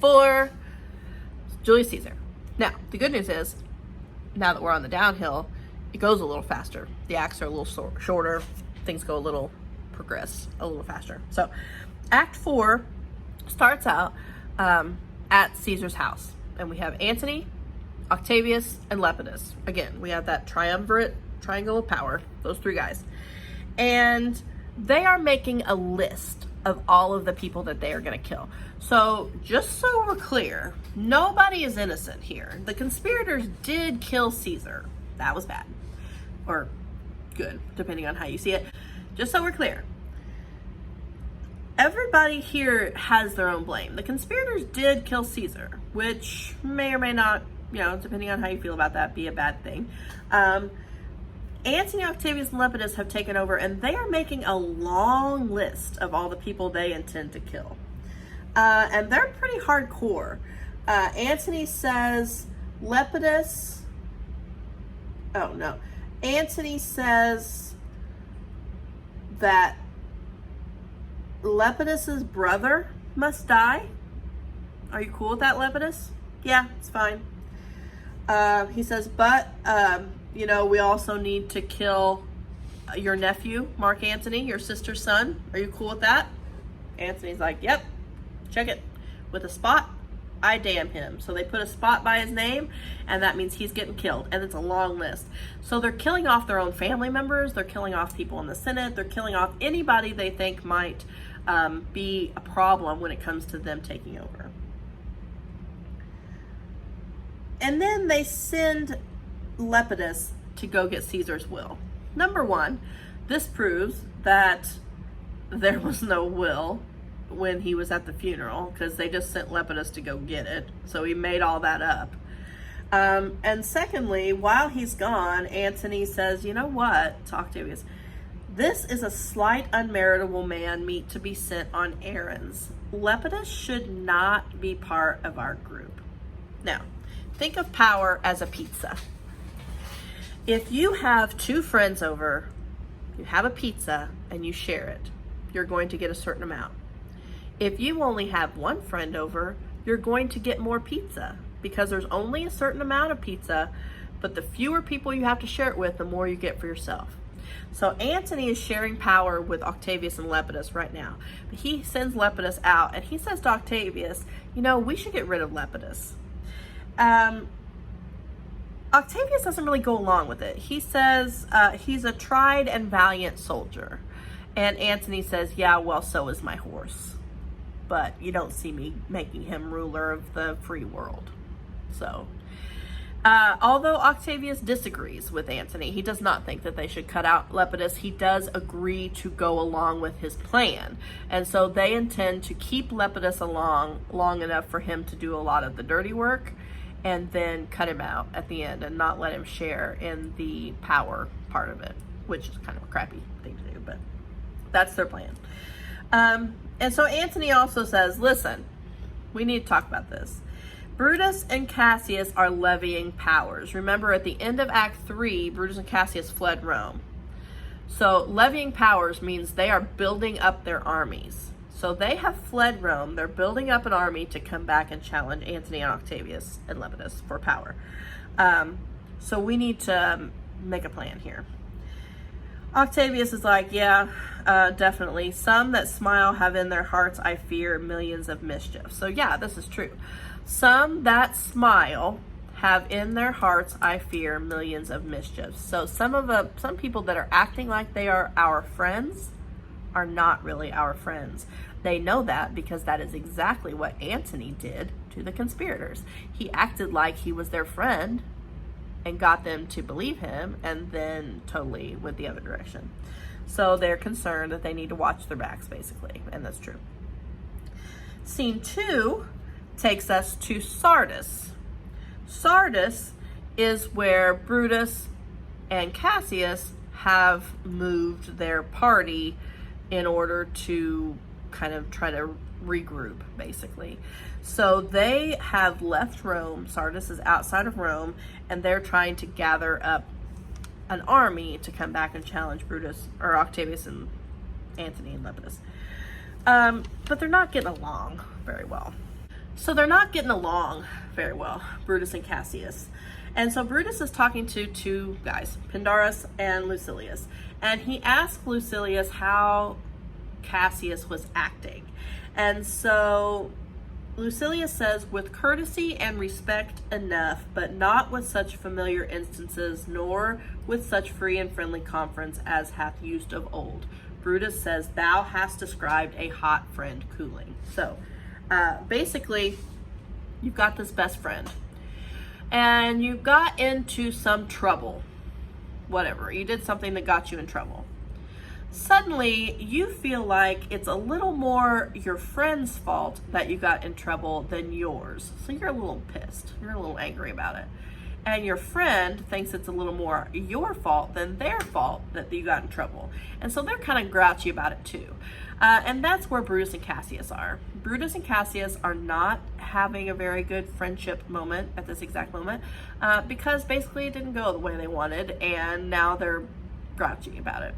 4, Julius Caesar. Now, the good news is, now that we're on the downhill, it goes a little faster. The acts are a little shorter. Things go progress a little faster. So, Act 4 starts out at Caesar's house. And we have Antony, Octavius, and Lepidus. Again, we have that triumvirate, triangle of power, those 3 guys. And they are making a list of all of the people that they are going to kill. So, just so we're clear, nobody is innocent here. The conspirators did kill Caesar. That was bad. Or good, depending on how you see it. Just so we're clear. Everybody here has their own blame. The conspirators did kill Caesar, which may or may not, depending on how you feel about that, be a bad thing. Antony, Octavius, and Lepidus have taken over, and they are making a long list of all the people they intend to kill. And they're pretty hardcore. Antony says Lepidus... Oh, no. Antony says that Lepidus's brother must die. Are you cool with that, Lepidus? Yeah, it's fine. He says, but... we also need to kill your nephew, Mark Antony, your sister's son. Are you cool with that? Antony's like, yep, check it. With a spot, I damn him. So they put a spot by his name, and that means he's getting killed. And it's a long list. So they're killing off their own family members. They're killing off people in the Senate. They're killing off anybody they think might be a problem when it comes to them taking over. And then they send Lepidus to go get Caesar's will. Number 1, this proves that there was no will when he was at the funeral, because they just sent Lepidus to go get it. So he made all that up. And secondly, while he's gone, Antony says, you know what, to Octavius, this is a slight unmeritable man meet to be sent on errands. Lepidus should not be part of our group. Now, think of power as a pizza. If you have 2 friends over, you have a pizza, and you share it, you're going to get a certain amount. If you only have 1 friend over, you're going to get more pizza because there's only a certain amount of pizza, but the fewer people you have to share it with, the more you get for yourself. So Antony is sharing power with Octavius and Lepidus right now. But he sends Lepidus out, and he says to Octavius, we should get rid of Lepidus. Octavius doesn't really go along with it. He says he's a tried and valiant soldier. And Antony says, yeah, well, so is my horse. But you don't see me making him ruler of the free world. So, although Octavius disagrees with Antony, he does not think that they should cut out Lepidus. He does agree to go along with his plan. And so they intend to keep Lepidus along long enough for him to do a lot of the dirty work, and then cut him out at the end and not let him share in the power part of it, which is kind of a crappy thing to do, but that's their plan. And so Antony also says, listen, we need to talk about this. Brutus and Cassius are levying powers. Remember, at the end of Act 3, Brutus and Cassius fled Rome. So levying powers means they are building up their armies. So they have fled Rome. They're building up an army to come back and challenge Antony and Octavius and Lepidus for power. So we need to make a plan here. Octavius is like, yeah, definitely. Some that smile have in their hearts, I fear, millions of mischief. So yeah, this is true. Some that smile have in their hearts, I fear, millions of mischiefs. So some people that are acting like they are our friends are not really our friends. They know that because that is exactly what Antony did to the conspirators. He acted like he was their friend and got them to believe him, and then totally went the other direction. So they're concerned that they need to watch their backs, basically, and that's true. Scene 2 takes us to Sardis. Sardis is where Brutus and Cassius have moved their party in order to kind of try to regroup, basically. So they have left Rome. Sardis is outside of Rome, and they're trying to gather up an army to come back and challenge Brutus, or Octavius and Antony and Lepidus. But they're not getting along very well. So they're not getting along very well, Brutus and Cassius. And so Brutus is talking to two guys, Pindarus and Lucilius. And he asked Lucilius how Cassius was acting. And so Lucilius says, with courtesy and respect enough, but not with such familiar instances, nor with such free and friendly conference as hath used of old. Brutus says, thou hast described a hot friend cooling. So basically, you've got this best friend, and you got into some trouble. Whatever, you did something that got you in trouble. Suddenly, you feel like it's a little more your friend's fault that you got in trouble than yours. So you're a little pissed. You're a little angry about it. And your friend thinks it's a little more your fault than their fault that you got in trouble. And so they're kind of grouchy about it too. And that's where Brutus and Cassius are. Brutus and Cassius are not having a very good friendship moment at this exact moment because basically it didn't go the way they wanted, and now they're grouchy about it.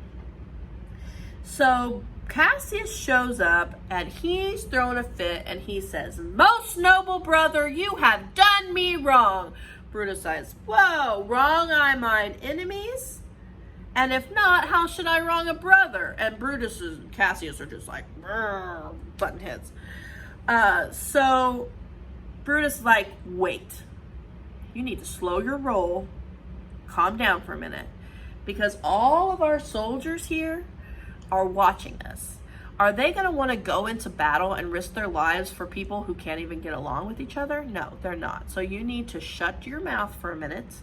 So Cassius shows up and he's throwing a fit and he says, most noble brother, you have done me wrong. Brutus says, whoa, wrong I mine enemies? And if not, how should I wrong a brother? And Brutus and Cassius are just like, button heads. So Brutus is like, wait, you need to slow your roll, calm down for a minute, because all of our soldiers here are watching us. Are they going to want to go into battle and risk their lives for people who can't even get along with each other? No, they're not. So you need to shut your mouth for a minute,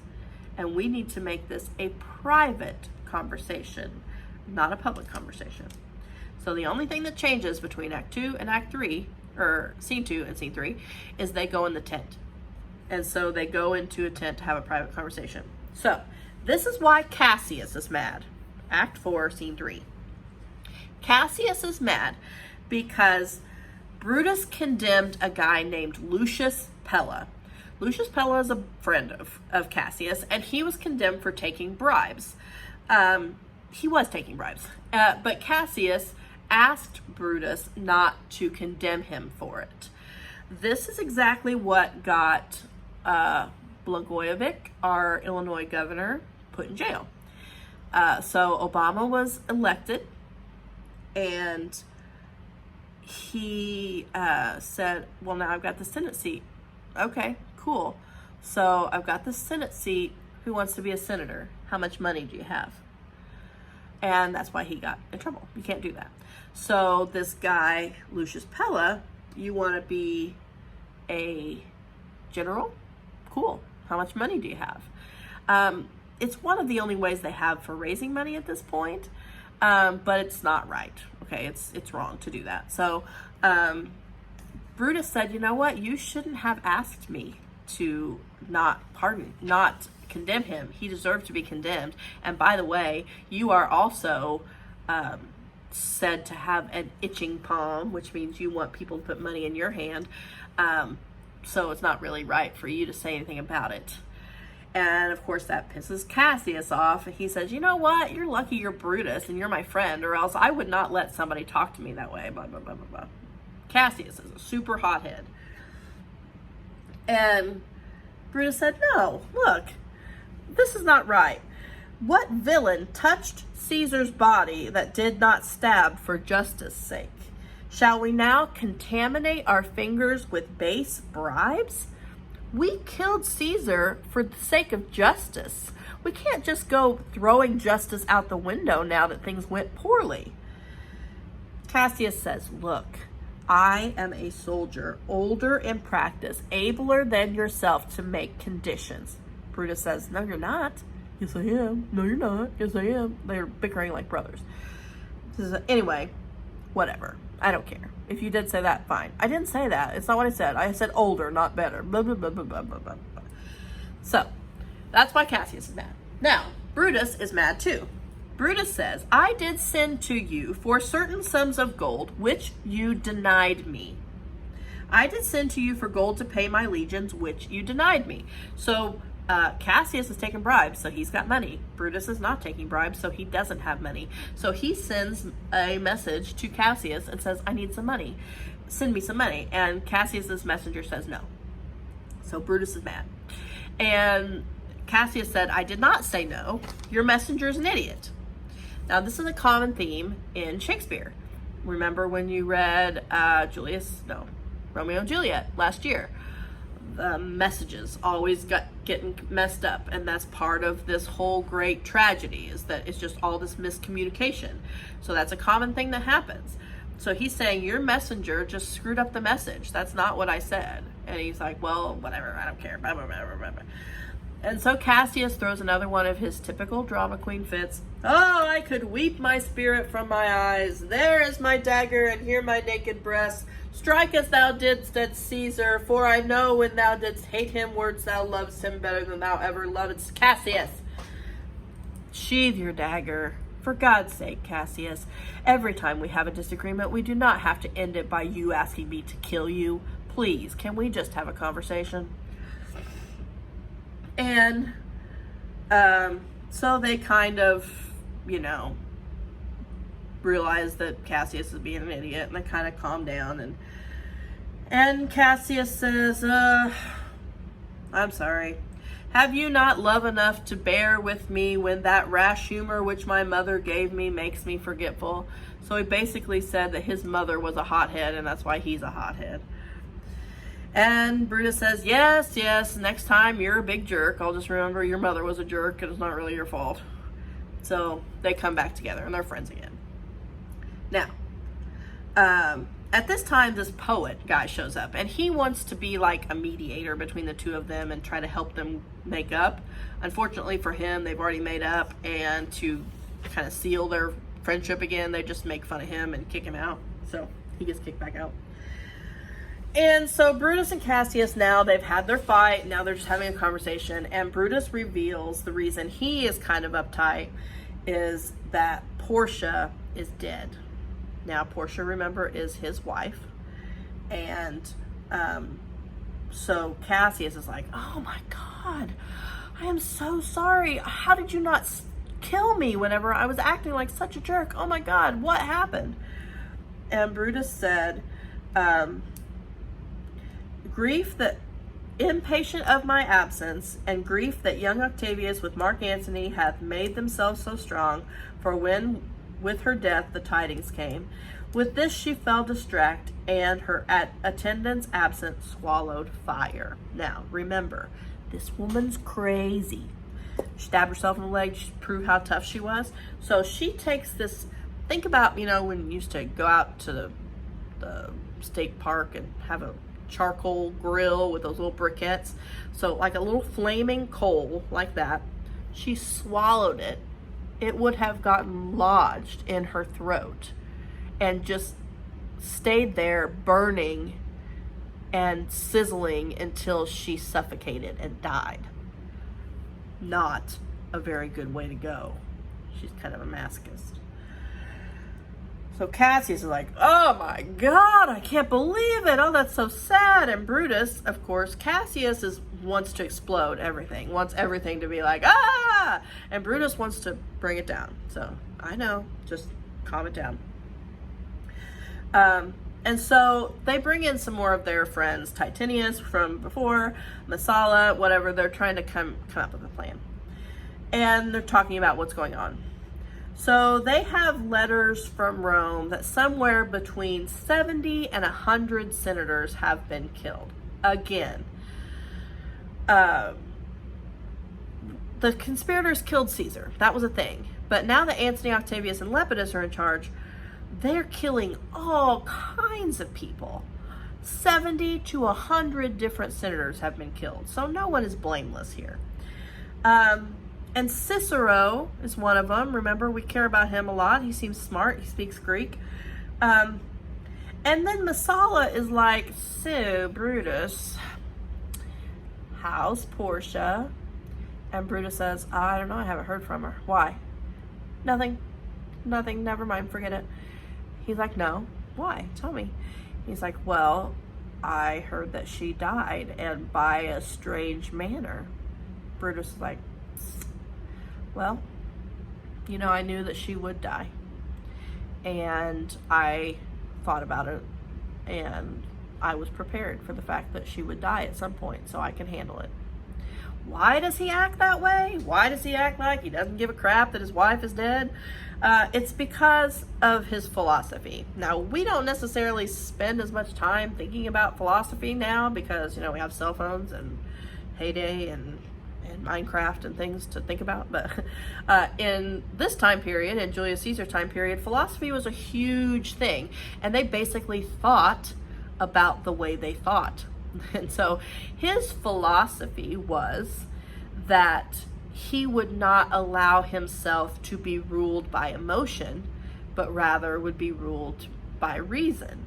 and we need to make this a private conversation, not a public conversation. So the only thing that changes between Act 2 and Act 3, or Scene 2 and Scene 3, is they go in the tent. And so they go into a tent to have a private conversation. So this is why Cassius is mad. Act 4, Scene 3. Cassius is mad because Brutus condemned a guy named Lucius Pella. Lucius Pella is a friend of Cassius, and he was condemned for taking bribes. He was taking bribes, but Cassius asked Brutus not to condemn him for it. This is exactly what got Blagojevich, our Illinois governor, put in jail. So Obama was elected, and he said, well, now I've got the Senate seat. Okay, cool. So I've got the Senate seat. Who wants to be a senator? How much money do you have? And that's why he got in trouble. You can't do that. So this guy, Lucius Pella, you want to be a general? Cool. How much money do you have? It's one of the only ways they have for raising money at this point. But it's not right. Okay, it's wrong to do that. So Brutus said, you know what? You shouldn't have asked me to not condemn him. He deserved to be condemned. And by the way, you are also said to have an itching palm, which means you want people to put money in your hand. So it's not really right for you to say anything about it. And of course that pisses Cassius off. He says, you know what? You're lucky you're Brutus and you're my friend, or else I would not let somebody talk to me that way, blah, blah, blah, blah, blah. Cassius is a super hothead. And Brutus said, no, look, this is not right. What villain touched Caesar's body that did not stab for justice' sake? Shall we now contaminate our fingers with base bribes? We killed Caesar for the sake of justice. We can't just go throwing justice out the window now that things went poorly. Cassius says, look, I am a soldier, older in practice, abler than yourself to make conditions. Brutus says, no, you're not. Yes, I am. No, you're not. Yes, I am. They're bickering like brothers. Anyway, whatever. I don't care. If you did say that, fine. I didn't say that. It's not what I said. I said older, not better. Blah, blah, blah, blah, blah, blah, blah. So, that's why Cassius is mad. Now, Brutus is mad too. Brutus says, I did send to you for certain sums of gold, which you denied me. I did send to you for gold to pay my legions, which you denied me. So, Cassius is taking bribes, so he's got money. Brutus is not taking bribes, so he doesn't have money. So he sends a message to Cassius and says, I need some money. Send me some money. And Cassius's messenger says no. So Brutus is mad. And Cassius said, I did not say no. Your messenger is an idiot. Now, this is a common theme in Shakespeare. Remember when you read Romeo and Juliet last year? The messages always getting messed up, and that's part of this whole great tragedy, is that it's just all this miscommunication. So that's a common thing that happens. So he's saying, your messenger just screwed up the message. That's not what I said. And he's like, well, whatever, I don't care. Blah, blah, blah, blah, blah. And so Cassius throws another one of his typical drama queen fits. Oh, I could weep my spirit from my eyes. There is my dagger, and here my naked breast. Strike as thou didst at Caesar, for I know when thou didst hate him, words thou lovest him better than thou ever lovedst Cassius. Sheathe your dagger. For God's sake, Cassius. Every time we have a disagreement, we do not have to end it by you asking me to kill you. Please, can we just have a conversation? And so they kind of, realize that Cassius is being an idiot, and they kind of calm down. And Cassius says, I'm sorry. Have you not love enough to bear with me when that rash humor which my mother gave me makes me forgetful? So he basically said that his mother was a hothead, and that's why he's a hothead. And Brutus says, yes, next time you're a big jerk, I'll just remember your mother was a jerk and it's not really your fault. So they come back together and they're friends again. Now, at this time, this poet guy shows up, and he wants to be like a mediator between the two of them and try to help them make up. Unfortunately for him, they've already made up, and to kind of seal their friendship again, they just make fun of him and kick him out. So he gets kicked back out. And so Brutus and Cassius, now they've had their fight. Now they're just having a conversation. And Brutus reveals the reason he is kind of uptight is that Portia is dead. Now, Portia, remember, is his wife. And so Cassius is like, oh my God, I am so sorry. How did you not kill me whenever I was acting like such a jerk? Oh my God, what happened? And Brutus said, grief that impatient of my absence, and grief that young Octavius with Mark Antony hath made themselves so strong, for when with her death the tidings came, with this she fell distract, and her attendants absent swallowed fire. Now remember, this woman's crazy. She stabbed herself in the leg to prove how tough she was. So she takes this, think about, when you used to go out to the state park and have a charcoal grill with those little briquettes. So like a little flaming coal like that. She swallowed it. It would have gotten lodged in her throat and just stayed there burning and sizzling until she suffocated and died. Not a very good way to go. She's kind of a masochist. So Cassius is like, oh my God, I can't believe it. Oh, that's so sad. And Brutus, of course, Cassius wants to explode everything, wants everything to be like, ah! And Brutus wants to bring it down. So I know, just calm it down. And so they bring in some more of their friends, Titinius from before, Messala, whatever. They're trying to come up with a plan. And they're talking about what's going on. So they have letters from Rome that somewhere between 70 and 100 senators have been killed. Again, the conspirators killed Caesar. That was a thing. But now that Antony, Octavius, and Lepidus are in charge, they're killing all kinds of people. 70 to 100 different senators have been killed. So no one is blameless here. And Cicero is one of them. Remember, we care about him a lot. He seems smart. He speaks Greek. And then Messala is like, so, Brutus, how's Portia? And Brutus says, I don't know. I haven't heard from her. Why? Nothing. Never mind. Forget it. He's like, no. Why? Tell me. He's like, well, I heard that she died, and by a strange manner. Brutus is like, well, I knew that she would die. And I thought about it, and I was prepared for the fact that she would die at some point, so I can handle it. Why does he act that way? Why does he act like he doesn't give a crap that his wife is dead? It's because of his philosophy. Now, we don't necessarily spend as much time thinking about philosophy now because, we have cell phones and Heyday and Minecraft and things to think about. But in this time period, in Julius Caesar time period, philosophy was a huge thing. And they basically thought about the way they thought. And so his philosophy was that he would not allow himself to be ruled by emotion, but rather would be ruled by reason.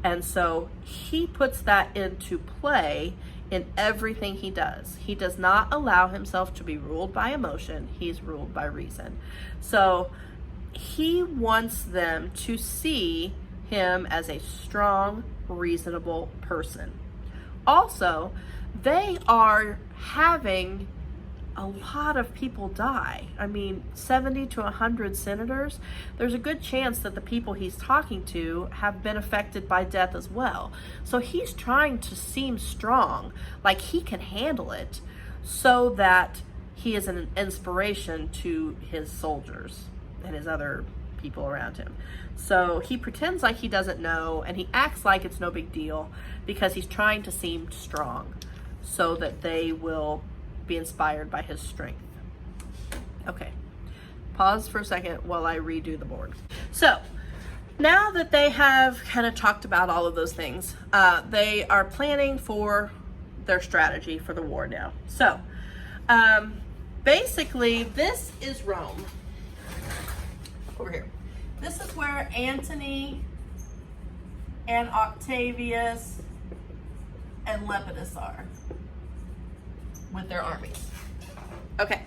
And so he puts that into play in everything he does. He does not allow himself to be ruled by emotion. He's ruled by reason. So he wants them to see him as a strong, reasonable person. Also, they are having a lot of people die. 70 to 100 senators. There's a good chance that the people he's talking to have been affected by death as well. So he's trying to seem strong, like he can handle it, so that he is an inspiration to his soldiers and his other people around him. So he pretends like he doesn't know, and he acts like it's no big deal because he's trying to seem strong so that they will be inspired by his strength. Okay, pause for a second while I redo the board. So now that they have kind of talked about all of those things, they are planning for their strategy for the war now. So basically, this is Rome. Over here. This is where Antony and Octavius and Lepidus are with their armies. Okay.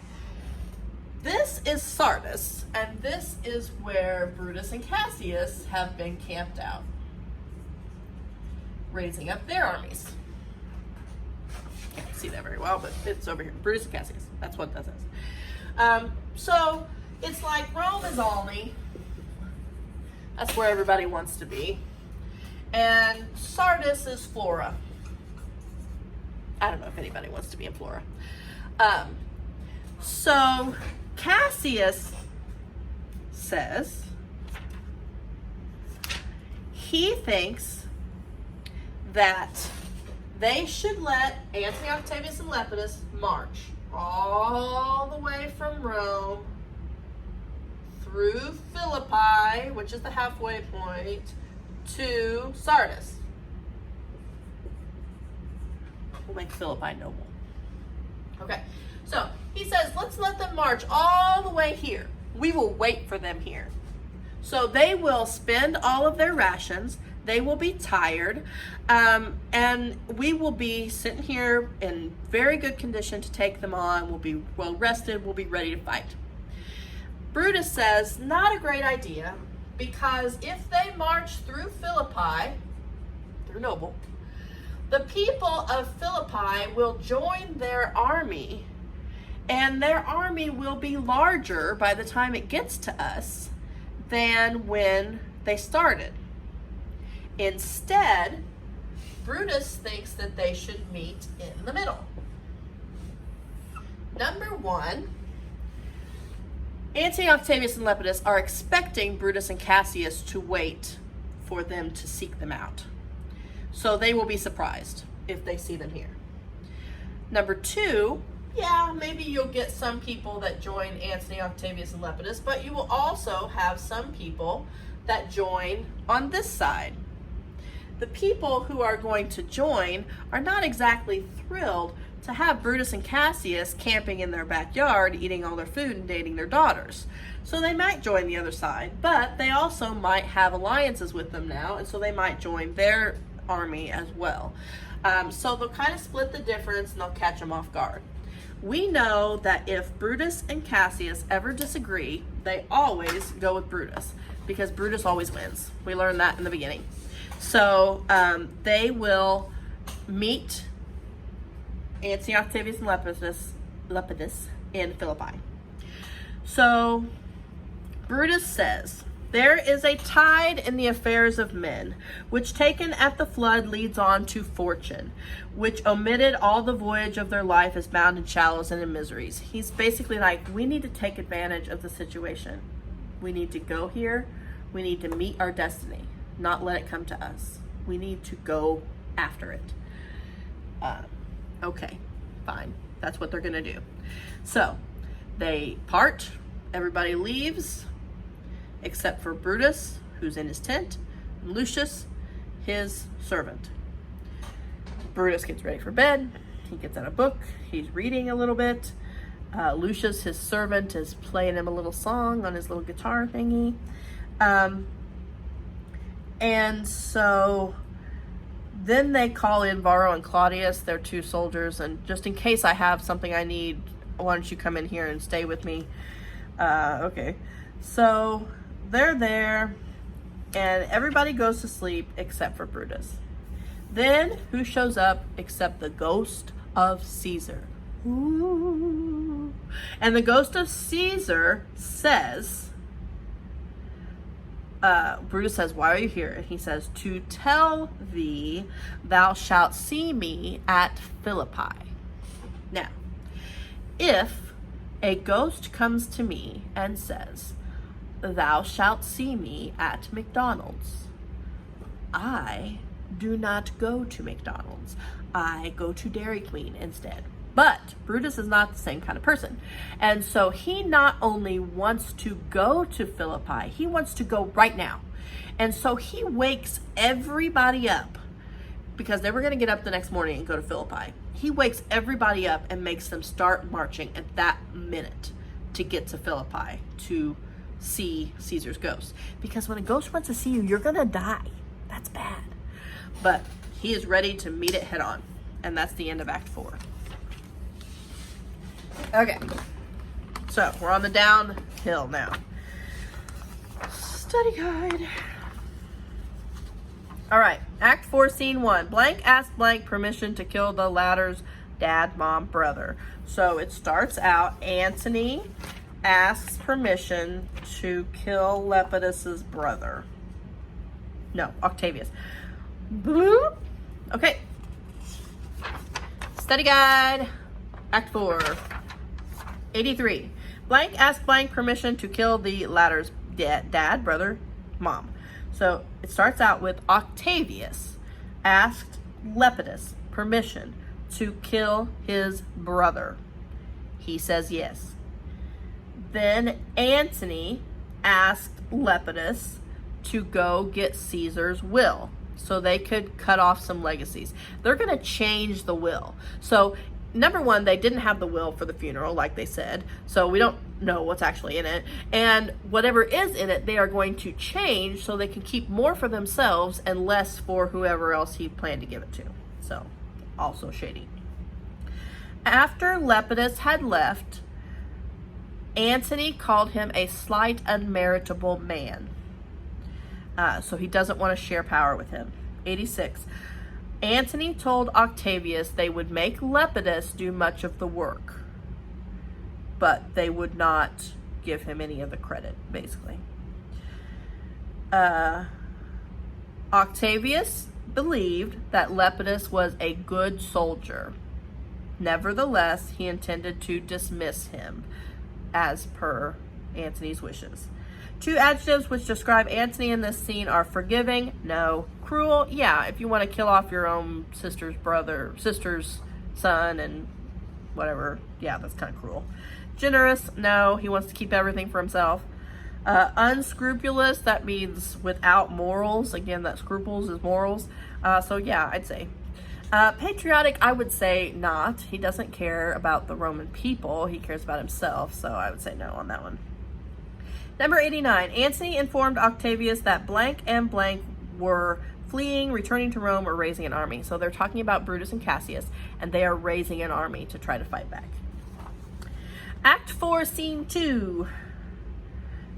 This is Sardis, and this is where Brutus and Cassius have been camped out, raising up their armies. I can't see that very well, but it's over here. Brutus and Cassius. That's what that says. So it's like Rome is Olney. That's where everybody wants to be. And Sardis is Flora. I don't know if anybody wants to be in Flora. So Cassius says he thinks that they should let Antony, Octavius, and Lepidus march all the way from Rome through Philippi, which is the halfway point, to Sardis. We'll make Philippi noble. Okay, so he says, let's let them march all the way here. We will wait for them here. So they will spend all of their rations. They will be tired, and we will be sitting here in very good condition to take them on. We'll be well rested. We'll be ready to fight. Brutus says, not a great idea, because if they march through Philippi, through Noble, the people of Philippi will join their army, and their army will be larger by the time it gets to us than when they started. Instead, Brutus thinks that they should meet in the middle. Number one, Antony, Octavius, and Lepidus are expecting Brutus and Cassius to wait for them to seek them out. So they will be surprised if they see them here. Number two, yeah, maybe you'll get some people that join Antony, Octavius, and Lepidus, but you will also have some people that join on this side. The people who are going to join are not exactly thrilled to have Brutus and Cassius camping in their backyard, eating all their food and dating their daughters. So they might join the other side, but they also might have alliances with them now, and so they might join their army as well. So they'll kind of split the difference and they'll catch them off guard. We know that if Brutus and Cassius ever disagree, they always go with Brutus, because Brutus always wins. We learned that in the beginning. So they will meet Antony, Octavius, and Lepidus Lepidus in Philippi. So Brutus says, there is a tide in the affairs of men, which taken at the flood leads on to fortune, which omitted all the voyage of their life is bound in shallows and in miseries. He's basically like, we need to take advantage of the situation. We need to go here. We need to meet our destiny, not let it come to us. We need to go after it. Okay, fine. That's what they're going to do. So they part. Everybody leaves, except for Brutus, who's in his tent, and Lucius, his servant. Brutus gets ready for bed. He gets out a book. He's reading a little bit. Lucius, his servant, is playing him a little song on his little guitar thingy. And so then they call in Varro and Claudius, their 2 soldiers, and just in case I have something I need, why don't you come in here and stay with me? Okay. So they're there, and everybody goes to sleep except for Brutus. Then who shows up except the ghost of Caesar? Ooh. And the ghost of Caesar says, Brutus says, why are you here? And he says, to tell thee thou shalt see me at Philippi. Now, if a ghost comes to me and says, thou shalt see me at McDonald's, I do not go to McDonald's. I go to Dairy Queen instead. But Brutus is not the same kind of person. And so he not only wants to go to Philippi, he wants to go right now. And so he wakes everybody up, because they were going to get up the next morning and go to Philippi. He wakes everybody up and makes them start marching at that minute to get to Philippi to see Caesar's ghost. Because when a ghost wants to see you, you're going to die. That's bad. But he is ready to meet it head on. And that's the end of Act 4. Okay, so we're on the downhill now. Study guide. All right, Act 4, Scene 1. Blank asked blank permission to kill the latter's dad, mom, brother. So it starts out, Antony asks permission to kill Lepidus's brother. No, Octavius. Bloop. Okay. Study guide, Act 4. 83. Blank asked blank permission to kill the latter's dad, brother, mom. So it starts out with Octavius asked Lepidus permission to kill his brother. He says yes. Then Antony asked Lepidus to go get Caesar's will so they could cut off some legacies. They're going to change the will. So number one, they didn't have the will for the funeral, like they said, so we don't know what's actually in it. And whatever is in it, they are going to change so they can keep more for themselves and less for whoever else he planned to give it to. So, also shady. After Lepidus had left, Antony called him a slight, unmeritable man. So he doesn't want to share power with him. 86. Antony told Octavius they would make Lepidus do much of the work, but they would not give him any of the credit, basically. Octavius believed that Lepidus was a good soldier. Nevertheless, he intended to dismiss him, as per Antony's wishes. 2 adjectives which describe Antony in this scene are forgiving, no. Cruel, yeah, if you want to kill off your own sister's son and whatever, yeah, that's kind of cruel. Generous, no, he wants to keep everything for himself. Unscrupulous, that means without morals. Again, that scruples is morals. So yeah, I'd say. Patriotic, I would say not. He doesn't care about the Roman people. He cares about himself, so I would say no on that one. Number 89, Antony informed Octavius that blank and blank were fleeing, returning to Rome, or raising an army. So they're talking about Brutus and Cassius, and they are raising an army to try to fight back. Act 4, Scene 2.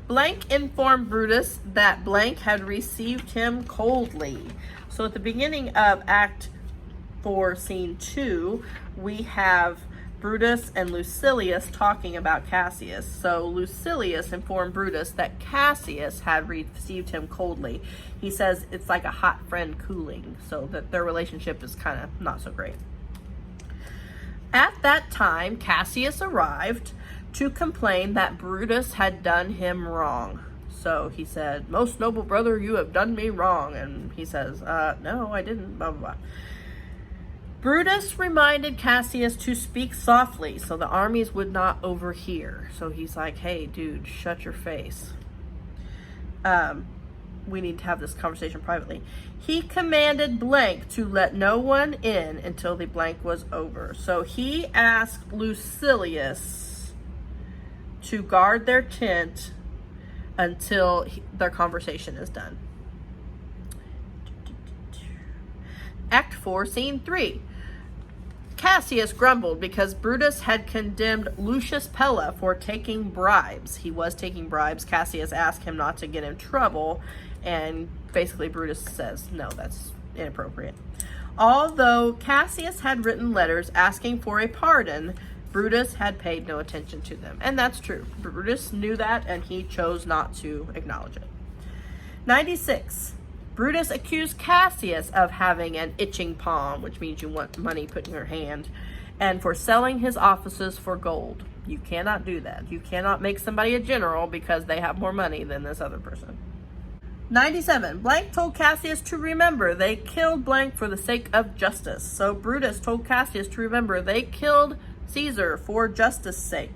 Blank informed Brutus that blank had received him coldly. So at the beginning of Act 4, Scene 2, we have Brutus and Lucilius talking about Cassius. So Lucilius informed Brutus that Cassius had received him coldly. He says it's like a hot friend cooling, so that their relationship is kind of not so great. At that time, Cassius arrived to complain that Brutus had done him wrong. So he said, "Most noble brother, you have done me wrong." And he says, "No, I didn't, blah, blah, blah." Brutus reminded Cassius to speak softly so the armies would not overhear. So he's like, "Hey, dude, shut your face. We need to have this conversation privately." He commanded blank to let no one in until the blank was over. So he asked Lucilius to guard their tent until their conversation is done. Act 4, Scene 3. Cassius grumbled because Brutus had condemned Lucius Pella for taking bribes. He was taking bribes. Cassius asked him not to get in trouble, and basically Brutus says, no, that's inappropriate. Although Cassius had written letters asking for a pardon, Brutus had paid no attention to them. And that's true. Brutus knew that, and he chose not to acknowledge it. 96. Brutus accused Cassius of having an itching palm, which means you want money put in your hand, and for selling his offices for gold. You cannot do that. You cannot make somebody a general because they have more money than this other person. 97. Blank told Cassius to remember they killed blank for the sake of justice. So Brutus told Cassius to remember they killed Caesar for justice' sake.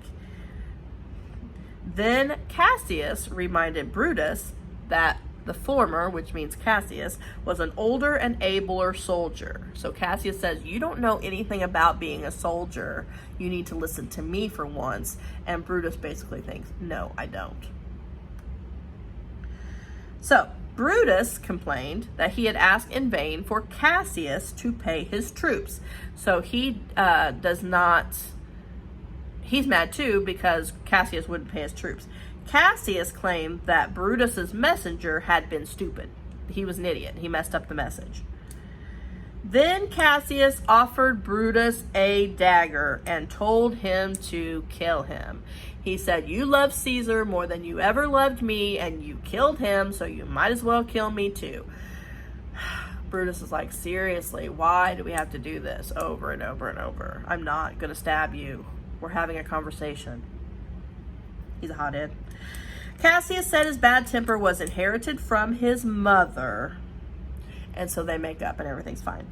Then Cassius reminded Brutus that the former, which means Cassius, was an older and abler soldier. So Cassius says, "You don't know anything about being a soldier. You need to listen to me for once." And Brutus basically thinks, "No, I don't." So Brutus complained that he had asked in vain for Cassius to pay his troops. So he does not, he's mad too because Cassius wouldn't pay his troops. Cassius claimed that Brutus's messenger had been stupid. He was an idiot. He messed up the message. Then Cassius offered Brutus a dagger and told him to kill him. He said, "You love Caesar more than you ever loved me, and you killed him, so you might as well kill me too." Brutus is like, "Seriously, why do we have to do this over and over and over? I'm not going to stab you. We're having a conversation." He's a hothead. Cassius said his bad temper was inherited from his mother, and so they make up and everything's fine.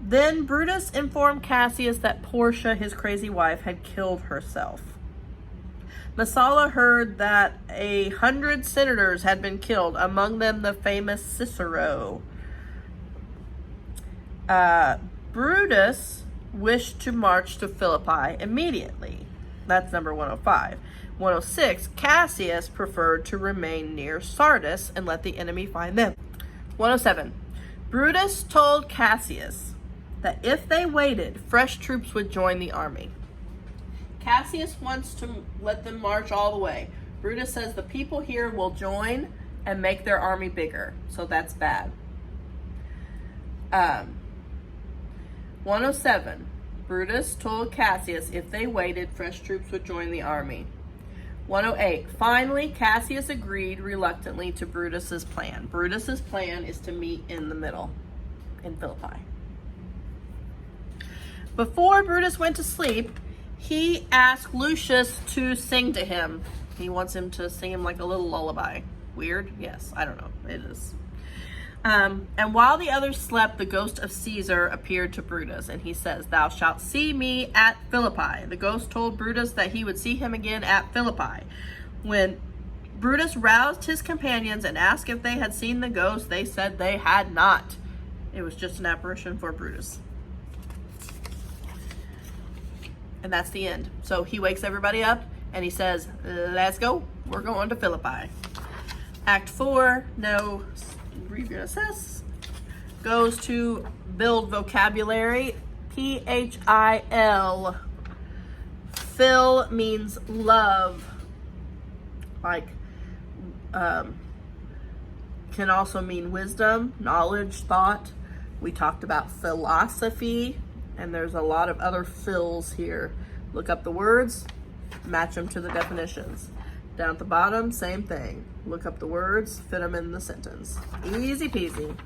Then Brutus informed Cassius that Portia, his crazy wife, had killed herself. Messala heard that 100 senators had been killed, among them the famous Cicero. Brutus wished to march to Philippi immediately. That's number 105. 106, Cassius preferred to remain near Sardis and let the enemy find them. 107, Brutus told Cassius that if they waited, fresh troops would join the army. Cassius wants to let them march all the way. Brutus says the people here will join and make their army bigger, so that's bad. 107, Brutus told Cassius if they waited, fresh troops would join the army. 108, finally, Cassius agreed reluctantly to Brutus's plan. Brutus's plan is to meet in the middle in Philippi. Before Brutus went to sleep, he asked Lucius to sing to him. He wants him to sing him like a little lullaby. Weird? Yes, I don't know. It is. And while the others slept, the ghost of Caesar appeared to Brutus, and he says, "Thou shalt see me at Philippi." The ghost told Brutus that he would see him again at Philippi. When Brutus roused his companions and asked if they had seen the ghost, they said they had not. It was just an apparition for Brutus. And that's the end. So he wakes everybody up, and he says, "Let's go. We're going to Philippi." Act 4, no review and assess, goes to build vocabulary. Phil. Phil means love. Like, can also mean wisdom, knowledge, thought. We talked about philosophy, and there's a lot of other phils here Look up the words, match them to the definitions. Down at the bottom, same thing. Look up the words, fit them in the sentence. Easy peasy.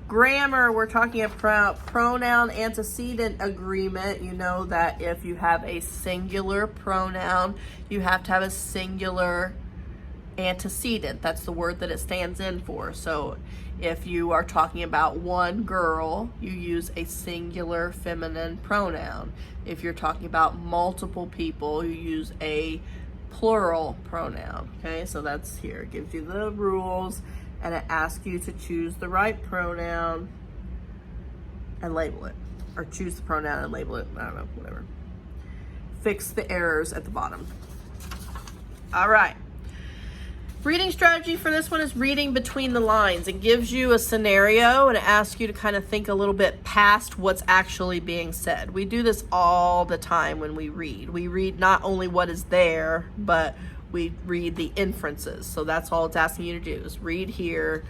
Grammar, we're talking about pronoun antecedent agreement. You know that if you have a singular pronoun, you have to have a singular antecedent. That's the word that it stands in for. So if you are talking about one girl, you use a singular feminine pronoun. If you're talking about multiple people, you use a plural pronoun. Okay, so that's here. It gives you the rules, and it asks you to choose the right pronoun and label it. Or choose the pronoun and label it. I don't know, whatever. Fix the errors at the bottom. All right. Reading strategy for this one is reading between the lines. It gives you a scenario and it asks you to kind of think a little bit past what's actually being said. We do this all the time when we read. We read not only what is there, but we read the inferences. So that's all it's asking you to do is read here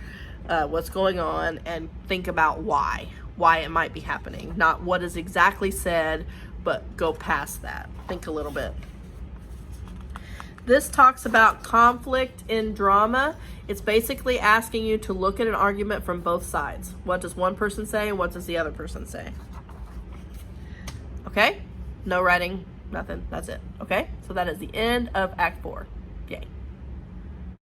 what's going on and think about why it might be happening. Not what is exactly said, but go past that. Think a little bit. This talks about conflict in drama. It's basically asking you to look at an argument from both sides. What does one person say and what does the other person say? Okay? No writing, nothing. That's it. Okay? So that is the end of Act 4. Yay.